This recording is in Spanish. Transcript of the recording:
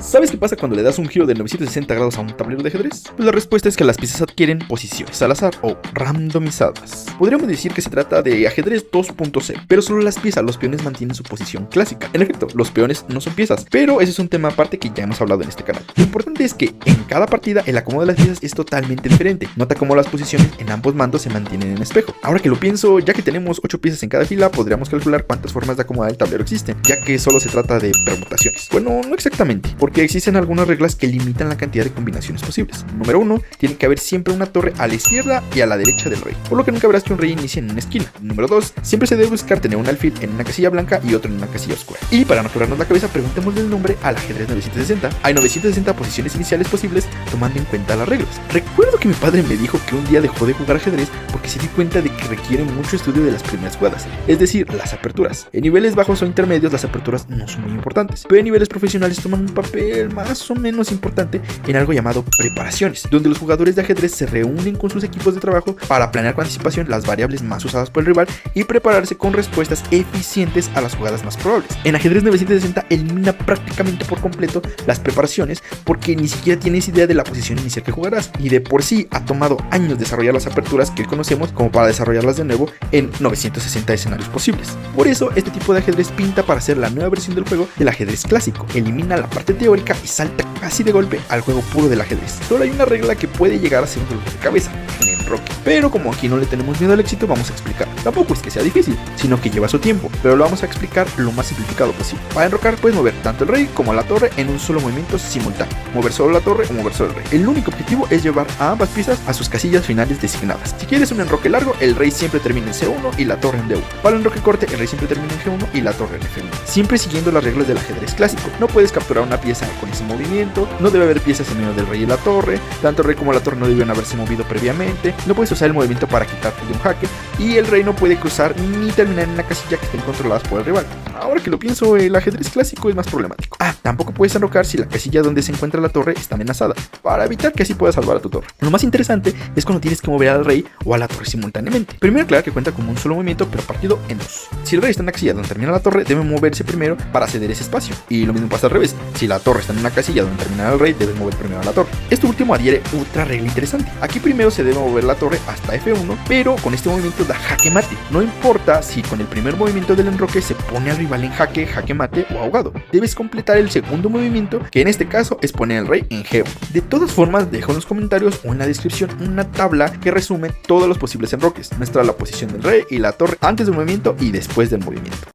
¿Sabes qué pasa cuando le das un giro de 960 grados a un tablero de ajedrez? Pues la respuesta es que las piezas adquieren posiciones al azar o randomizadas. Podríamos decir que se trata de ajedrez 2.0, pero solo las piezas, los peones mantienen su posición clásica. En efecto, los peones no son piezas, pero ese es un tema aparte que ya hemos hablado en este canal. Lo importante es que en cada partida el acomodo de las piezas es totalmente diferente. Nota cómo las posiciones en ambos mandos se mantienen en espejo. Ahora que lo pienso, ya que tenemos 8 piezas en cada fila, podríamos calcular cuántas formas de acomodar el tablero existen, ya que solo se trata de permutaciones. Bueno, no exactamente, porque existen algunas reglas que limitan la cantidad de combinaciones posibles. Número 1, tiene que haber siempre una torre a la izquierda y a la derecha del rey, por lo que nunca verás que un rey inicie en una esquina. Número 2, siempre se debe buscar tener un alfil en una casilla blanca y otro en una casilla oscura. Y para no quebrarnos la cabeza, preguntémosle el nombre al ajedrez 960. Hay 960 posiciones iniciales posibles tomando en cuenta las reglas. Recuerdo que mi padre me dijo que un día dejó de jugar ajedrez porque se dio cuenta de que requiere mucho estudio de las primeras jugadas, es decir, las aperturas. En niveles bajos o intermedios las aperturas no son muy importantes, pero en niveles profesionales toman un papel más o menos importante en algo llamado preparaciones, donde los jugadores de ajedrez se reúnen con sus equipos de trabajo para planear con anticipación las variables más usadas por el rival y prepararse con respuestas eficientes a las jugadas más probables. En ajedrez 960 elimina prácticamente por completo las preparaciones porque ni siquiera tienes idea de la posición inicial que jugarás, y de por sí ha tomado años desarrollar las aperturas que conocemos como para desarrollarlas de nuevo en 960 escenarios posibles. Por eso este tipo de ajedrez pinta para ser la nueva versión del juego del ajedrez clásico. Elimina la parte teórica y salta casi de golpe al juego puro del ajedrez. Solo hay una regla que puede llegar a ser un dolor de cabeza: el enroque. Pero como aquí no le tenemos miedo al éxito, vamos a explicar. Tampoco es que sea difícil, sino que lleva su tiempo, pero lo vamos a explicar lo más simplificado posible. Para enrocar puedes mover tanto el rey como la torre en un solo movimiento simultáneo, mover solo la torre o mover solo el rey. El único objetivo es llevar a ambas piezas a sus casillas finales designadas. Si quieres un enroque largo, el rey siempre termina en C1 y la torre en D1. Para el enroque corte, el rey siempre termina en G1 y la torre en F1. Siempre siguiendo las reglas del ajedrez clásico. No puedes capturar una pieza con ese movimiento, no debe haber piezas en medio del rey y la torre, tanto el rey como la torre no deben haberse movido previamente, no puedes usar el movimiento para quitarte de un jaque, y el rey no puede cruzar ni terminar en una casilla que estén controladas por el rival. Ahora que lo pienso, el ajedrez clásico es más problemático. Tampoco puedes enrocar si la casilla donde se encuentra la torre está amenazada, para evitar que así puedas salvar a tu torre. Lo más interesante es cuando tienes que mover al rey o a la torre simultáneamente. Primero aclarar que cuenta como un solo movimiento, pero partido en dos. Si el rey está en la casilla donde termina la torre, debe moverse primero para ceder ese espacio, y lo mismo pasa al revés. Si la torre está en una casilla donde termina el rey, debes mover primero a la torre. Esto último adhiere otra regla interesante. Aquí primero se debe mover la torre hasta F1, pero con este movimiento da jaque mate. No importa si con el primer movimiento del enroque se pone al rival en jaque, jaque mate o ahogado. Debes completar el segundo movimiento, que en este caso es poner al rey en G1. De todas formas, dejo en los comentarios o en la descripción una tabla que resume todos los posibles enroques. Muestra la posición del rey y la torre antes del movimiento y después del movimiento.